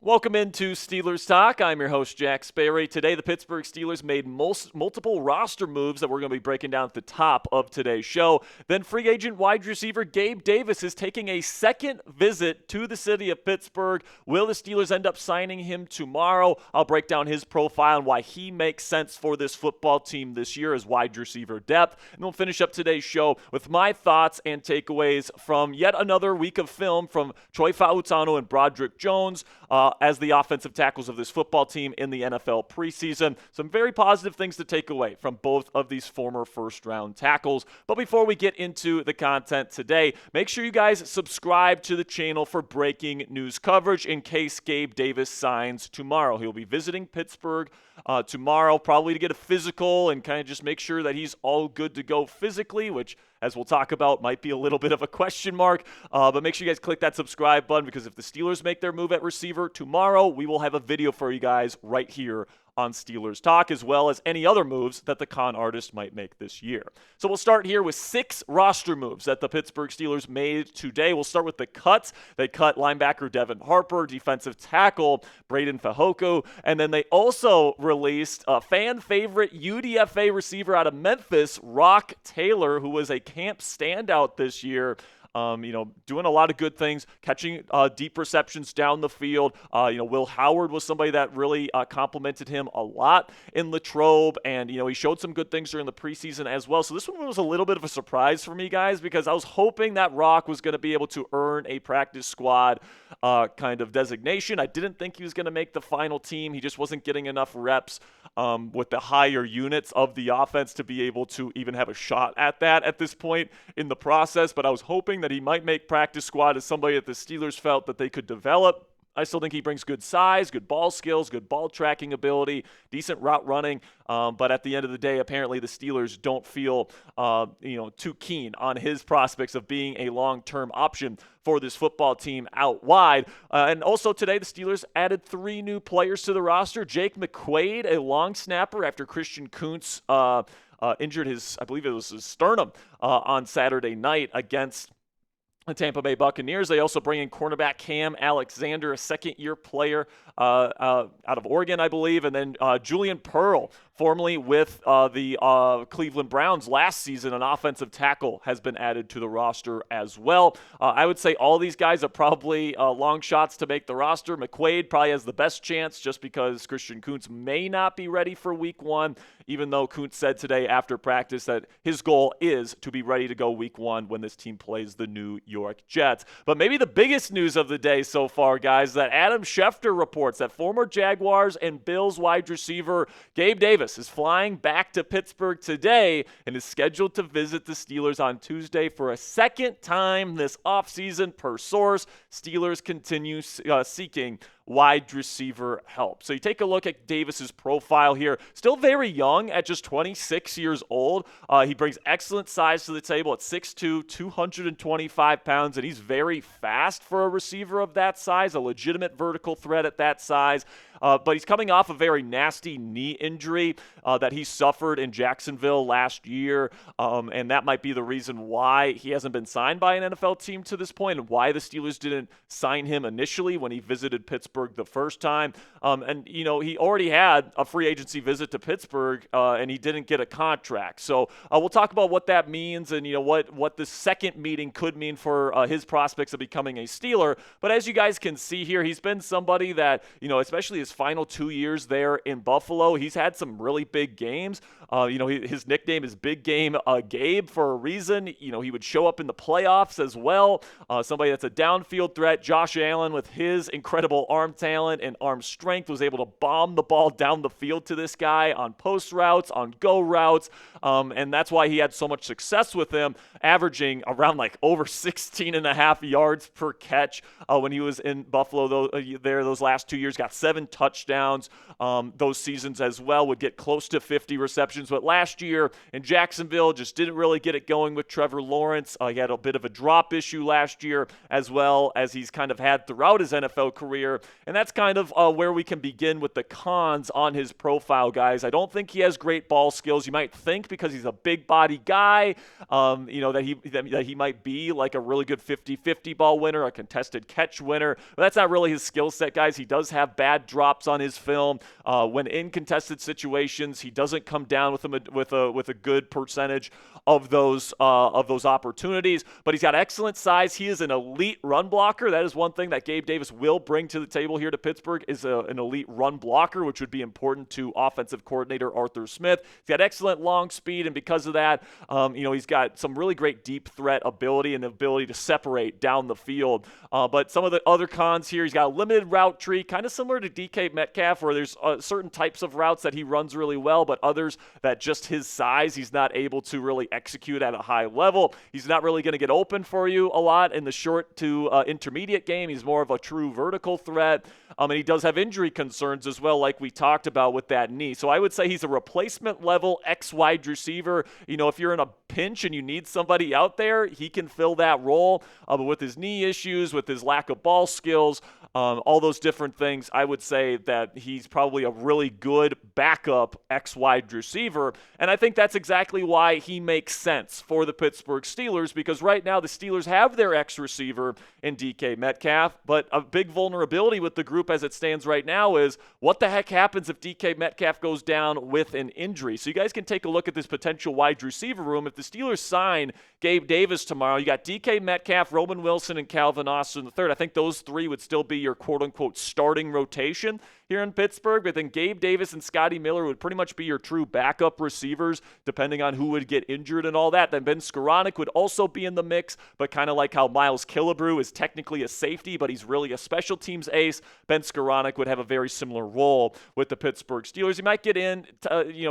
Welcome into Steelers Talk. I'm your host, Jack Sperry. Today, the Pittsburgh Steelers made multiple roster moves that we're going to be breaking down at the top of today's show. Then free agent wide receiver Gabe Davis is taking a second visit to the city of Pittsburgh. Will the Steelers end up signing him tomorrow? I'll break down his profile and why he makes sense for this football team this year as wide receiver depth. And we'll finish up today's show with my thoughts and takeaways from yet another week of film from Troy Fautanu and Broderick Jones as the offensive tackles of this football team in the NFL preseason. Some very positive things to take away from both of these former first-round tackles. But before we get into the content today, make sure you guys subscribe to the channel for breaking news coverage in case Gabe Davis signs tomorrow. He'll be visiting Pittsburgh tomorrow, probably to get a physical and kind of just make sure that he's all good to go physically, which, as we'll talk about, might be a little bit of a question mark. But make sure you guys click that subscribe button, because if the Steelers make their move at receiver tomorrow, we will have a video for you guys right here on Steelers Talk, as well as any other moves that the con artist might make this year. So we'll start here with 6 roster moves that the Pittsburgh Steelers made today. We'll start with the cuts. They cut linebacker Devin Harper, defensive tackle Braden Fehoko, and then they also released a fan favorite UDFA receiver out of Memphis, Roc Taylor, who was a camp standout this year. Doing a lot of good things, catching deep receptions down the field. Will Howard was somebody that really complimented him a lot in Latrobe, and, he showed some good things during the preseason as well. So this one was a little bit of a surprise for me, guys, because I was hoping that Roc was going to be able to earn a practice squad kind of designation. I didn't think he was going to make the final team. He just wasn't getting enough reps with the higher units of the offense to be able to even have a shot at that at this point in the process. But I was hoping that he might make practice squad as somebody that the Steelers felt that they could develop. I still think he brings good size, good ball skills, good ball tracking ability, decent route running. But at the end of the day, apparently the Steelers don't feel, too keen on his prospects of being a long-term option for this football team out wide. And also today, the Steelers added 3 new players to the roster. Jake McQuaid, a long snapper after Christian Kuntz injured his sternum on Saturday night against the Tampa Bay Buccaneers. They also bring in cornerback Cam Alexander, a second-year player out of Oregon, I believe, and then Julian Pearl, formerly with the Cleveland Browns last season, an offensive tackle, has been added to the roster as well. I would say all these guys are probably long shots to make the roster. McQuaid probably has the best chance just because Christian Kuntz may not be ready for week 1, even though Kuntz said today after practice that his goal is to be ready to go week 1 when this team plays the New York Jets. But maybe the biggest news of the day so far, guys, that Adam Schefter reports that former Jaguars and Bills wide receiver Gabe Davis is flying back to Pittsburgh today and is scheduled to visit the Steelers on Tuesday for a second time this offseason. Per source, Steelers continue seeking wide receiver help. So you take a look at Davis's profile here. Still very young at just 26 years old. He brings excellent size to the table at 6'2", 225 pounds, and he's very fast for a receiver of that size, a legitimate vertical threat at that size. But he's coming off a very nasty knee injury that he suffered in Jacksonville last year, and that might be the reason why he hasn't been signed by an NFL team to this point, and why the Steelers didn't sign him initially when he visited Pittsburgh the first time. He already had a free agency visit to Pittsburgh, and he didn't get a contract. So we'll talk about what that means and what the second meeting could mean for his prospects of becoming a Steeler. But as you guys can see here, he's been somebody that, especially his final 2 years there in Buffalo, he's had some really big games. His nickname is Big Game Gabe for a reason. He would show up in the playoffs as well. Somebody that's a downfield threat. Josh Allen, with his incredible arm talent and arm strength, was able to bomb the ball down the field to this guy on post routes, on go routes, and that's why he had so much success with him, averaging around over 16 and a half yards per catch when he was in Buffalo those last 2 years. Got 7 touchdowns those seasons as well, would get close to 50 receptions interceptions, but last year in Jacksonville just didn't really get it going with Trevor Lawrence. He had a bit of a drop issue last year, as well as he's kind of had throughout his NFL career, and that's kind of where we can begin with the cons on his profile, guys. I don't think he has great ball skills. You might think because he's a big body guy, that he might be like a really good 50-50 ball winner, a contested catch winner, but that's not really his skill set, guys. He does have bad drops on his film. When in contested situations, he doesn't come down with a good percentage of those opportunities, but he's got excellent size. He is an elite run blocker. That is one thing that Gabe Davis will bring to the table here to Pittsburgh, is an elite run blocker, which would be important to offensive coordinator Arthur Smith. He's got excellent long speed, and because of that, he's got some really great deep threat ability and the ability to separate down the field. But some of the other cons here, he's got a limited route tree, kind of similar to DK Metcalf, where there's certain types of routes that he runs really well, but others that just his size, he's not able to really execute at a high level. He's not really going to get open for you a lot in the short to intermediate game. He's more of a true vertical threat. And he does have injury concerns as well, like we talked about with that knee. So I would say he's a replacement level X-wide receiver. If you're in a pinch and you need somebody out there, he can fill that role. But with his knee issues, with his lack of ball skills, all those different things, I would say that he's probably a really good backup X-wide receiver. And I think that's exactly why he makes sense for the Pittsburgh Steelers, because right now the Steelers have their X receiver in DK Metcalf, but a big vulnerability with the group as it stands right now is what the heck happens if DK Metcalf goes down with an injury. So you guys can take a look at this potential wide receiver room. If the Steelers sign Gabe Davis tomorrow, you got DK Metcalf, Roman Wilson, and Calvin Austin III. I think those three would still be your quote-unquote starting rotation here in Pittsburgh, but then Gabe Davis and Scotty Miller would pretty much be your true backup receivers, depending on who would get injured and all that. Then Ben Skoranek would also be in the mix, but kind of like how Miles Killebrew is technically a safety, but he's really a special teams ace. Ben Skoranek would have a very similar role with the Pittsburgh Steelers. He might get in,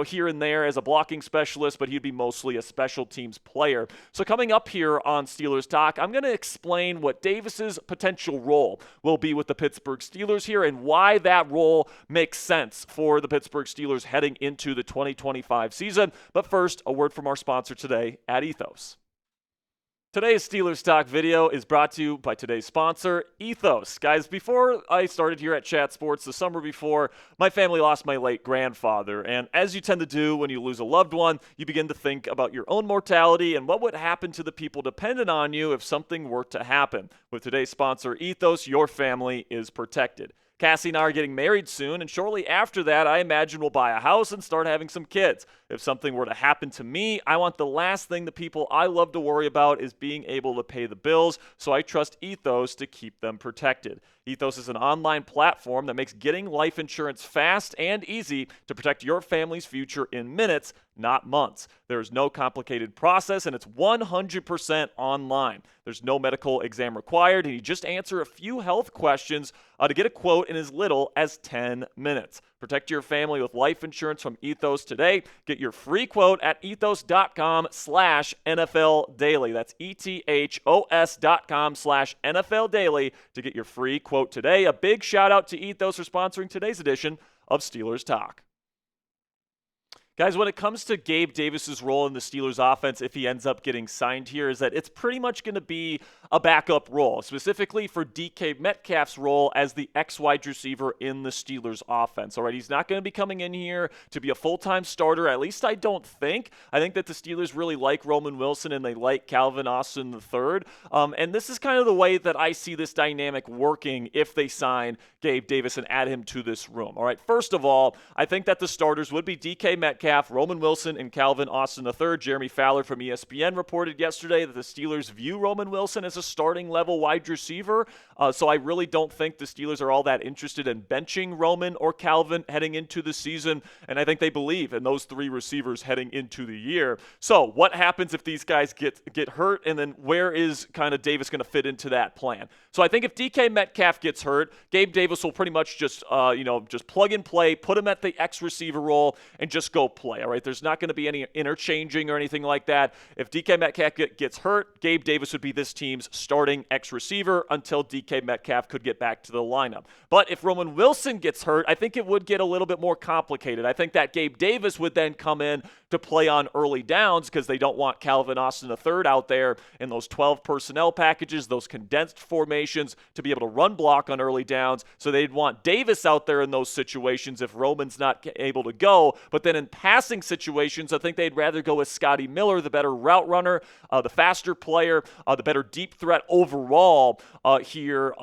here and there as a blocking specialist, but he'd be mostly a special teams player. So coming up here on Steelers Talk, I'm going to explain what Davis's potential role will be with the Pittsburgh Steelers here and why that role makes sense for the Pittsburgh Steelers heading into the 2025 season. But first, a word from our sponsor today at Ethos. Today's Steelers Talk video is brought to you by today's sponsor, Ethos. Guys, before I started here at Chat Sports the summer before, my family lost my late grandfather. And as you tend to do when you lose a loved one, you begin to think about your own mortality and what would happen to the people dependent on you if something were to happen. With today's sponsor, Ethos, your family is protected. Cassie and I are getting married soon, and shortly after that, I imagine we'll buy a house and start having some kids. If something were to happen to me, I want the last thing the people I love to worry about is being able to pay the bills, so I trust Ethos to keep them protected. Ethos is an online platform that makes getting life insurance fast and easy to protect your family's future in minutes, not months. There is no complicated process, and it's 100% online. There's no medical exam required, and you just answer a few health questions to get a quote in as little as 10 minutes. Protect your family with life insurance from Ethos today. Get your free quote at ethos.com/NFL Daily. That's ethos.com/NFL Daily to get your free quote today. A big shout out to Ethos for sponsoring today's edition of Steelers Talk. Guys, when it comes to Gabe Davis's role in the Steelers offense, if he ends up getting signed here, is that it's pretty much going to be a backup role, specifically for DK Metcalf's role as the X-wide receiver in the Steelers offense. All right, he's not going to be coming in here to be a full-time starter, at least I don't think. I think that the Steelers really like Roman Wilson and they like Calvin Austin III. And this is kind of the way that I see this dynamic working if they sign Gabe Davis and add him to this room. All right, first of all, I think that the starters would be DK Metcalf, Roman Wilson, and Calvin Austin III. Jeremy Fowler from ESPN reported yesterday that the Steelers view Roman Wilson as a starting level wide receiver. So I really don't think the Steelers are all that interested in benching Roman or Calvin heading into the season. And I think they believe in those three receivers heading into the year. So what happens if these guys get hurt? And then where is kind of Davis going to fit into that plan? So I think if DK Metcalf gets hurt, Gabe Davis will pretty much just plug and play, put him at the X receiver role, and just go play. All right, there's not going to be any interchanging or anything like that. If DK Metcalf gets hurt, Gabe Davis would be this team's team's starting X receiver until DK Metcalf could get back to the lineup. But if Roman Wilson gets hurt, I think it would get a little bit more complicated. I think that Gabe Davis would then come in to play on early downs because they don't want Calvin Austin III out there in those 12 personnel packages, those condensed formations to be able to run block on early downs. So they'd want Davis out there in those situations if Roman's not able to go. But then in passing situations, I think they'd rather go with Scotty Miller, the better route runner, the faster player, the better deep threat overall here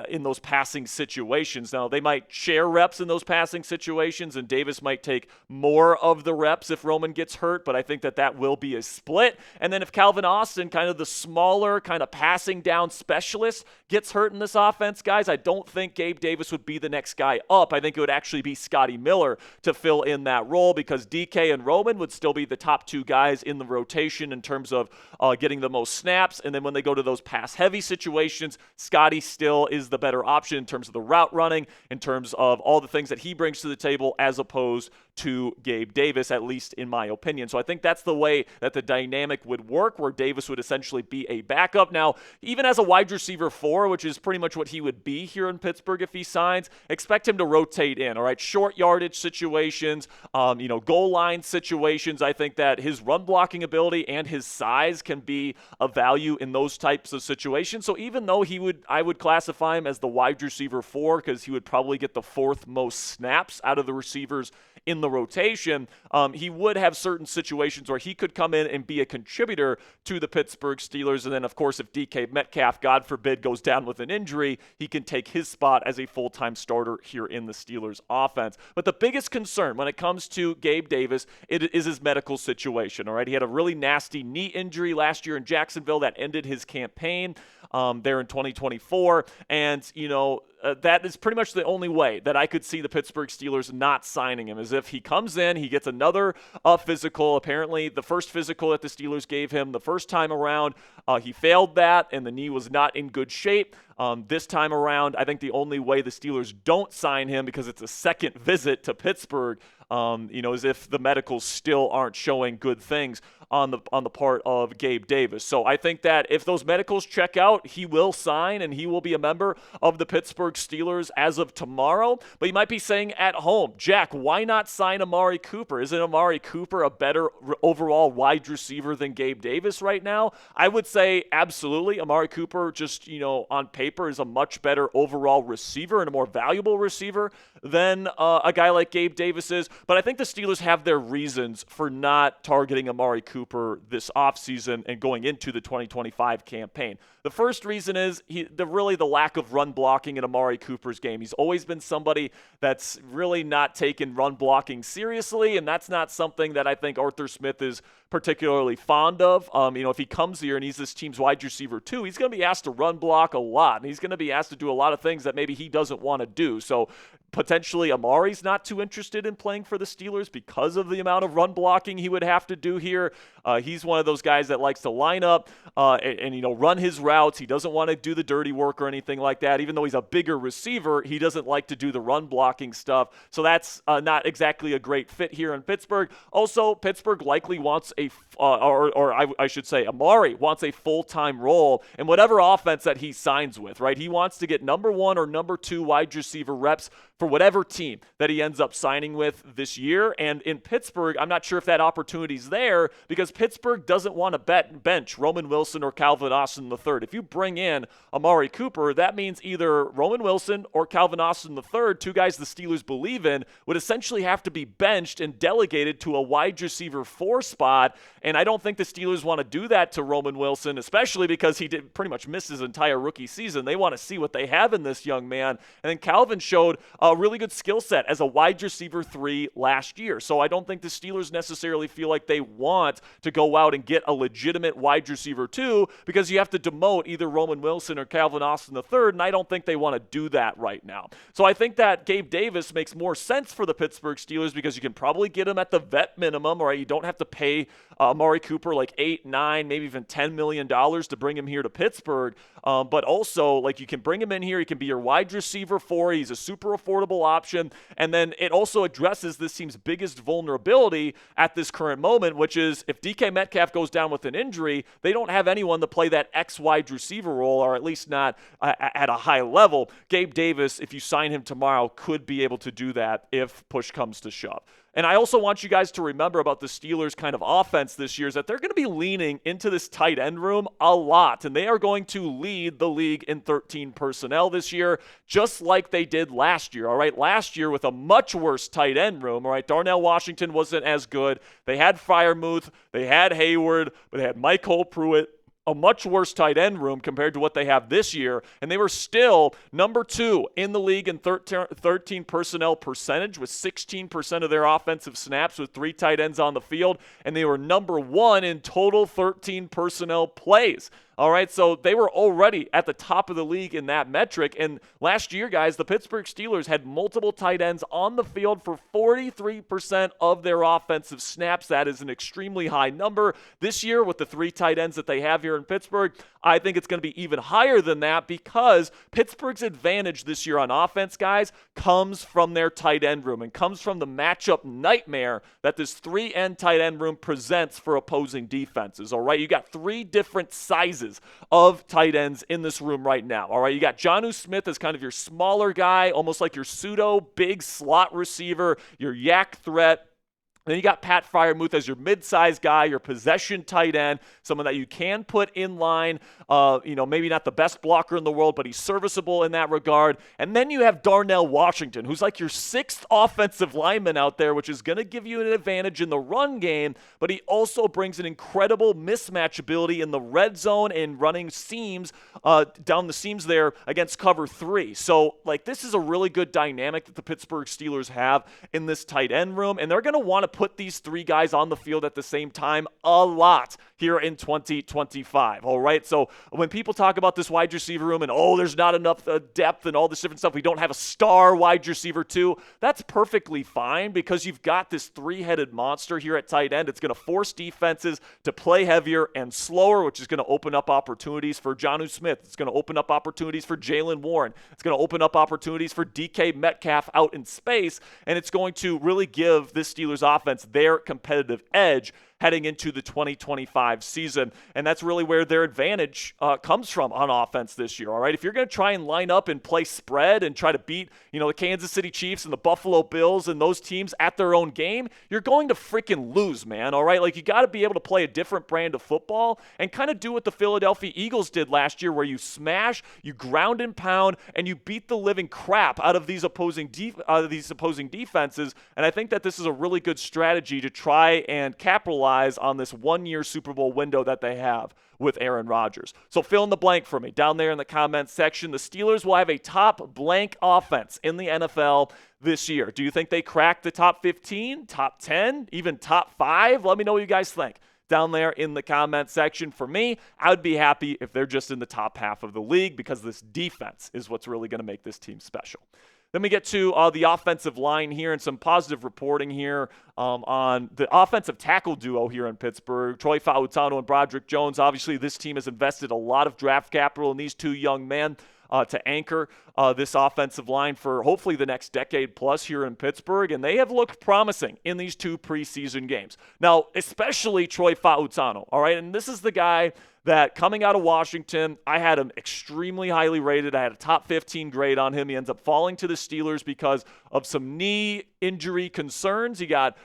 in those passing situations. Now, they might share reps in those passing situations, and Davis might take more of the reps if Roman gets hurt, but I think that will be a split. And then if Calvin Austin, kind of the smaller, kind of passing down specialist, gets hurt in this offense, guys, I don't think Gabe Davis would be the next guy up. I think it would actually be Scotty Miller to fill in that role because DK and Roman would still be the top two guys in the rotation in terms of getting the most snaps. And then when they go to those pass-heavy situations, Scotty still is the better option in terms of the route running, in terms of all the things that he brings to the table as opposed to Gabe Davis, at least in my opinion. So I think that's the way that the dynamic would work, where Davis would essentially be a backup. Now, even as a wide receiver 4, which is pretty much what he would be here in Pittsburgh if he signs, expect him to rotate in, all right? Short yardage situations, goal line situations. I think that his run blocking ability and his size can be of value in those types of situations. So even though I would classify him as the wide receiver 4 because he would probably get the 4th most snaps out of the receivers in the rotation, he would have certain situations where he could come in and be a contributor to the Pittsburgh Steelers. And then, of course, if DK Metcalf, God forbid, goes down with an injury, he can take his spot as a full-time starter here in the Steelers offense. But the biggest concern when it comes to Gabe Davis is his medical situation, all right? He had a really nasty knee injury last year in Jacksonville that ended his campaign there in 2024. And, that is pretty much the only way that I could see the Pittsburgh Steelers not signing him, is if he comes in, he gets another physical. Apparently, the first physical that the Steelers gave him the first time around, he failed that, and the knee was not in good shape. This time around, I think the only way the Steelers don't sign him, because it's a second visit to Pittsburgh, is if the medicals still aren't showing good things on the part of Gabe Davis. So I think that if those medicals check out, he will sign and he will be a member of the Pittsburgh Steelers as of tomorrow. But you might be saying at home, Jack, why not sign Amari Cooper? Isn't Amari Cooper a better overall wide receiver than Gabe Davis right now? I would say absolutely. Amari Cooper just, on paper is a much better overall receiver and a more valuable receiver than a guy like Gabe Davis is. But I think the Steelers have their reasons for not targeting Amari Cooper this offseason and going into the 2025 campaign. The first reason is the lack of run blocking in Amari Cooper's game. He's always been somebody that's really not taken run blocking seriously, and that's not something that I think Arthur Smith is particularly fond of. If he comes here and he's this team's wide receiver too, he's going to be asked to run block a lot, and he's going to be asked to do a lot of things that maybe he doesn't want to do. So potentially Amari's not too interested in playing for the Steelers because of the amount of run blocking he would have to do here. He's one of those guys that likes to line up and run his routes. He doesn't want to do the dirty work or anything like that. Even though he's a bigger receiver, he doesn't like to do the run blocking stuff. So that's not exactly a great fit here in Pittsburgh. Also, Pittsburgh likely wants I should say Amari wants a full-time role in whatever offense that he signs with, right? He wants to get number 1 or number 2 wide receiver reps for whatever team that he ends up signing with this year. And in Pittsburgh, I'm not sure if that opportunity's there because Pittsburgh doesn't want to bench Roman Wilson or Calvin Austin III. If you bring in Amari Cooper, that means either Roman Wilson or Calvin Austin III, two guys the Steelers believe in, would essentially have to be benched and delegated to a wide receiver 4 spot. And I don't think the Steelers want to do that to Roman Wilson, especially because he did pretty much miss his entire rookie season. They want to see what they have in this young man. And then Calvin showed a really good skill set as a wide receiver 3 last year. So I don't think the Steelers necessarily feel like they want to go out and get a legitimate wide receiver 2 because you have to demote either Roman Wilson or Calvin Austin III, and I don't think they want to do that right now. So I think that Gabe Davis makes more sense for the Pittsburgh Steelers because you can probably get him at the vet minimum, right? You don't have to pay Amari Cooper like $8, $9, maybe even $10 million to bring him here to Pittsburgh. but also, like, you can bring him in here. He can be your wide receiver 4. He's a super affordable option. And then it also addresses this team's biggest vulnerability at this current moment, which is if DK Metcalf goes down with an injury, they don't have anyone to play that X wide receiver role, or at least not at a high level. Gabe Davis, if you sign him tomorrow, could be able to do that if push comes to shove. And I also want you guys to remember about the Steelers' kind of offense this year is that they're going to be leaning into this tight end room a lot, and they are going to lead the league in 13 personnel this year, just like they did last year, all right? Last year with a much worse tight end room, all right? Darnell Washington wasn't as good. They had Freiermuth, they had Hayward, but they had Michael Pruitt, a much worse tight end room compared to what they have this year, and they were still number 2 in the league in 13 personnel percentage with 16% of their offensive snaps with 3 tight ends on the field, and they were number 1 in total 13 personnel plays. All right, so they were already at the top of the league in that metric. And last year, guys, the Pittsburgh Steelers had multiple tight ends on the field for 43% of their offensive snaps. That is an extremely high number. This year, with the 3 tight ends that they have here in Pittsburgh, I think it's going to be even higher than that because Pittsburgh's advantage this year on offense, guys, comes from their tight end room and comes from the matchup nightmare that this 3-end tight end room presents for opposing defenses. All right, you got 3 different sizes of tight ends in this room right now. All right, you got Jonnu Smith as kind of your smaller guy, almost like your pseudo big slot receiver, your yak threat. Then you got Pat Freiermuth as your mid-sized guy, your possession tight end, someone that you can put in line, maybe not the best blocker in the world, but he's serviceable in that regard. And then you have Darnell Washington, who's like your 6th offensive lineman out there, which is going to give you an advantage in the run game, but he also brings an incredible mismatch ability in the red zone and running seams, down the seams there against cover 3. So, this is a really good dynamic that the Pittsburgh Steelers have in this tight end room, and they're going to want to put these 3 guys on the field at the same time a lot here in 2025, all right? So when people talk about this wide receiver room and, there's not enough depth and all this different stuff, we don't have a star wide receiver too, that's perfectly fine because you've got this 3-headed monster here at tight end. It's going to force defenses to play heavier and slower, which is going to open up opportunities for Jonnu Smith. It's going to open up opportunities for Jaylen Warren. It's going to open up opportunities for DK Metcalf out in space, and it's going to really give this Steelers offense their competitive edge heading into the 2025 season. And that's really where their advantage comes from on offense this year, all right? If you're going to try and line up and play spread and try to beat, the Kansas City Chiefs and the Buffalo Bills and those teams at their own game, you're going to freaking lose, man, all right? You got to be able to play a different brand of football and kind of do what the Philadelphia Eagles did last year where you smash, you ground and pound, and you beat the living crap out of these opposing defenses. And I think that this is a really good strategy to try and capitalize on this 1-year Super Bowl window that they have with Aaron Rodgers. So fill in the blank for me down there in the comments section. The Steelers will have a top blank offense in the NFL this year. Do you think they crack the top 15, top 10, even top 5? Let me know what you guys think down there in the comment section. For me, I would be happy if they're just in the top half of the league because this defense is what's really going to make this team special. Then we get to the offensive line here and some positive reporting here on the offensive tackle duo here in Pittsburgh, Troy Fautanu and Broderick Jones. Obviously, this team has invested a lot of draft capital in these 2 young men to anchor this offensive line for hopefully the next decade plus here in Pittsburgh, and they have looked promising in these 2 preseason games. Now, especially Troy Fautanu, all right? And this is the guy that coming out of Washington, I had him extremely highly rated. I had a top 15 grade on him. He ends up falling to the Steelers because of some knee injury concerns. He got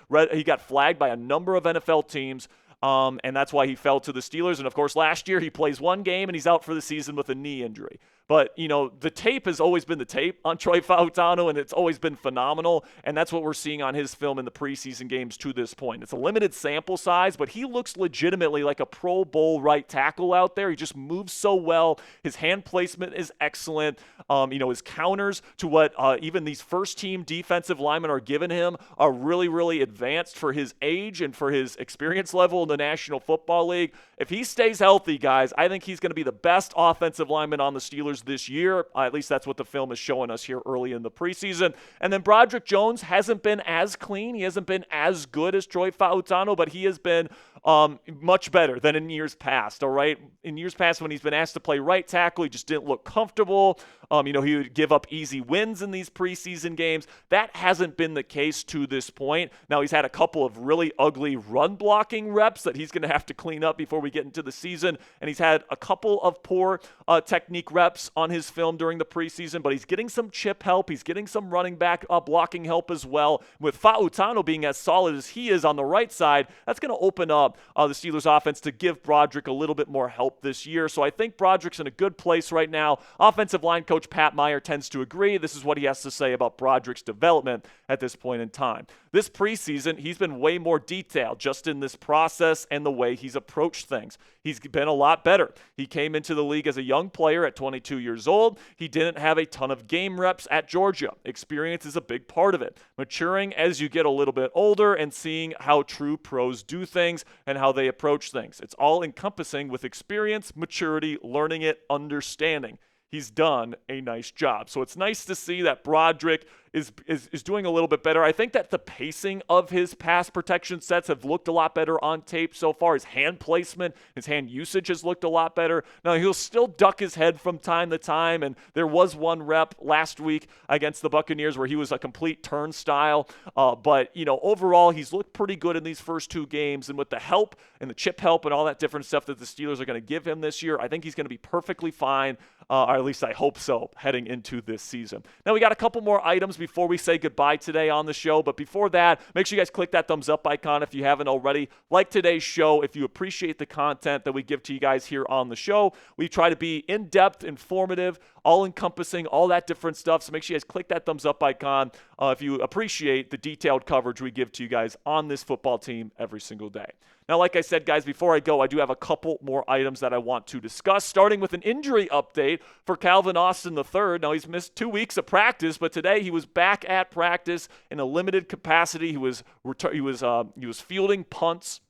flagged by a number of NFL teams. And that's why he fell to the Steelers. And, of course, last year he plays 1 game and he's out for the season with a knee injury. But, the tape has always been the tape on Troy Fautanu, and it's always been phenomenal. And that's what we're seeing on his film in the preseason games to this point. It's a limited sample size, but he looks legitimately like a Pro Bowl right tackle out there. He just moves so well. His hand placement is excellent. His counters to what even these first-team defensive linemen are giving him are really, really advanced for his age and for his experience level in the National Football League. If he stays healthy, guys, I think he's going to be the best offensive lineman on the Steelers this year. At least that's what the film is showing us here early in the preseason. And then Broderick Jones hasn't been as clean. He hasn't been as good as Troy Fautanu, but he has been much better than in years past, all right? In years past, when he's been asked to play right tackle, he just didn't look comfortable. He would give up easy wins in these preseason games. That hasn't been the case to this point. Now, he's had a couple of really ugly run blocking reps that he's going to have to clean up before we get into the season, and he's had a couple of poor technique reps on his film during the preseason, but he's getting some chip help. He's getting some running back blocking help as well. With Fautanu being as solid as he is on the right side, that's going to open up the Steelers offense to give Broderick a little bit more help this year. So I think Broderick's in a good place right now. Offensive line coach Pat Meyer tends to agree. This is what he has to say about Broderick's development at this point in time. This preseason, he's been way more detailed just in this process and the way he's approached things. He's been a lot better. He came into the league as a young player at 22 years old. He didn't have a ton of game reps at Georgia. Experience is a big part of it. Maturing as you get a little bit older and seeing how true pros do things and how they approach things. It's all encompassing with experience, maturity, learning it, understanding. He's done a nice job. So it's nice to see that Broderick is doing a little bit better. I think that the pacing of his pass protection sets have looked a lot better on tape so far. His hand placement, his hand usage has looked a lot better. Now, he'll still duck his head from time to time, and there was one rep last week against the Buccaneers where he was a complete turnstile. But overall, he's looked pretty good in these first two games, and with the help and the chip help and all that different stuff that the Steelers are going to give him this year, I think he's going to be perfectly fine, or at least I hope so, heading into this season. Now, we got a couple more items before we say goodbye today on the show. But before that, make sure you guys click that thumbs up icon if you haven't already. Like today's show if you appreciate the content that we give to you guys here on the show. We try to be in-depth, informative, all-encompassing, all that different stuff. So make sure you guys click that thumbs up icon if you appreciate the detailed coverage we give to you guys on this football team every single day. Now, like I said, guys, before I go, I do have a couple more items that I want to discuss, starting with an injury update for Calvin Austin III. Now, he's missed 2 weeks of practice, but today he was back at practice in a limited capacity. He was fielding punts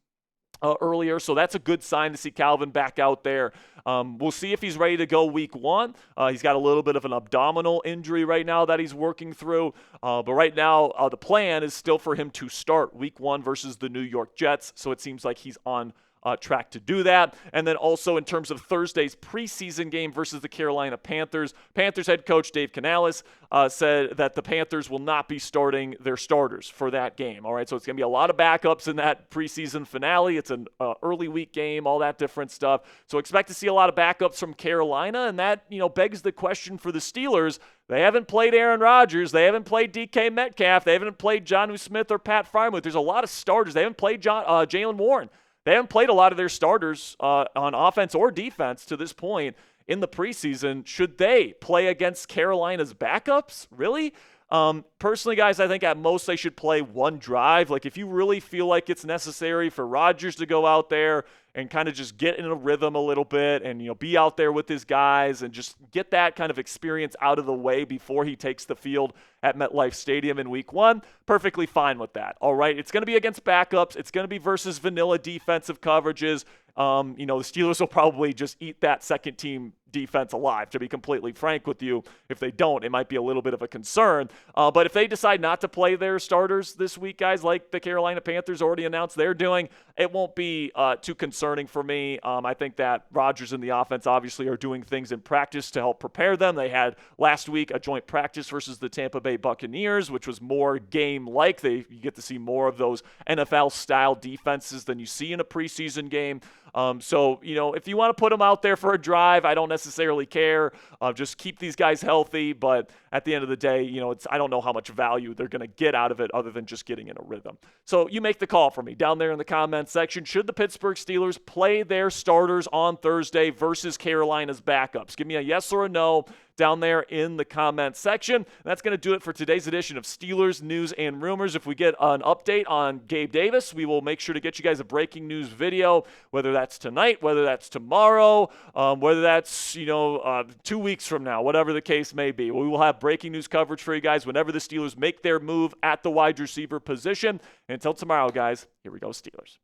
earlier, so that's a good sign to see Calvin back out there. We'll see if he's ready to go week one. He's got a little bit of an abdominal injury right now that he's working through, but right now the plan is still for him to start week one versus the New York Jets, so it seems like he's on track to do that. And then also in terms of Thursday's preseason game versus the Carolina Panthers, Panthers head coach Dave Canales said that the Panthers will not be starting their starters for that game. All right, so it's going to be a lot of backups in that preseason finale. It's an early week game, all that different stuff. So expect to see a lot of backups from Carolina, and that begs the question for the Steelers. They haven't played Aaron Rodgers. They haven't played DK Metcalf. They haven't played Jonnu Smith or Pat Freiermuth. There's a lot of starters. They haven't played Jaylen Warren. They haven't played a lot of their starters on offense or defense to this point in the preseason. Should they play against Carolina's backups? Really? Personally, guys, I think at most they should play one drive. Like, if you really feel like it's necessary for Rodgers to go out there and kind of just get in a rhythm a little bit and, be out there with his guys and just get that kind of experience out of the way before he takes the field at MetLife Stadium in week one, perfectly fine with that. All right, it's going to be against backups. It's going to be versus vanilla defensive coverages. The Steelers will probably just eat that second team defense alive, to be completely frank with you. If they don't, it might be a little bit of a concern. But if they decide not to play their starters this week, guys, like the Carolina Panthers already announced they're doing, it won't be too concerning for me. I think that Rodgers and the offense obviously are doing things in practice to help prepare them. They had last week a joint practice versus the Tampa Bay Buccaneers, which was more game-like. You get to see more of those NFL-style defenses than you see in a preseason game. So, if you want to put them out there for a drive, I don't necessarily care. Just keep these guys healthy. But at the end of the day, I don't know how much value they're going to get out of it other than just getting in a rhythm. So you make the call for me down there in the comments section. Should the Pittsburgh Steelers play their starters on Thursday versus Carolina's backups? Give me a yes or a no down there in the comments section. And that's going to do it for today's edition of Steelers News and Rumors. If we get an update on Gabe Davis, we will make sure to get you guys a breaking news video, whether that's tonight, whether that's tomorrow, whether that's 2 weeks from now, whatever the case may be. We will have breaking news coverage for you guys whenever the Steelers make their move at the wide receiver position. And until tomorrow, guys, here we go, Steelers.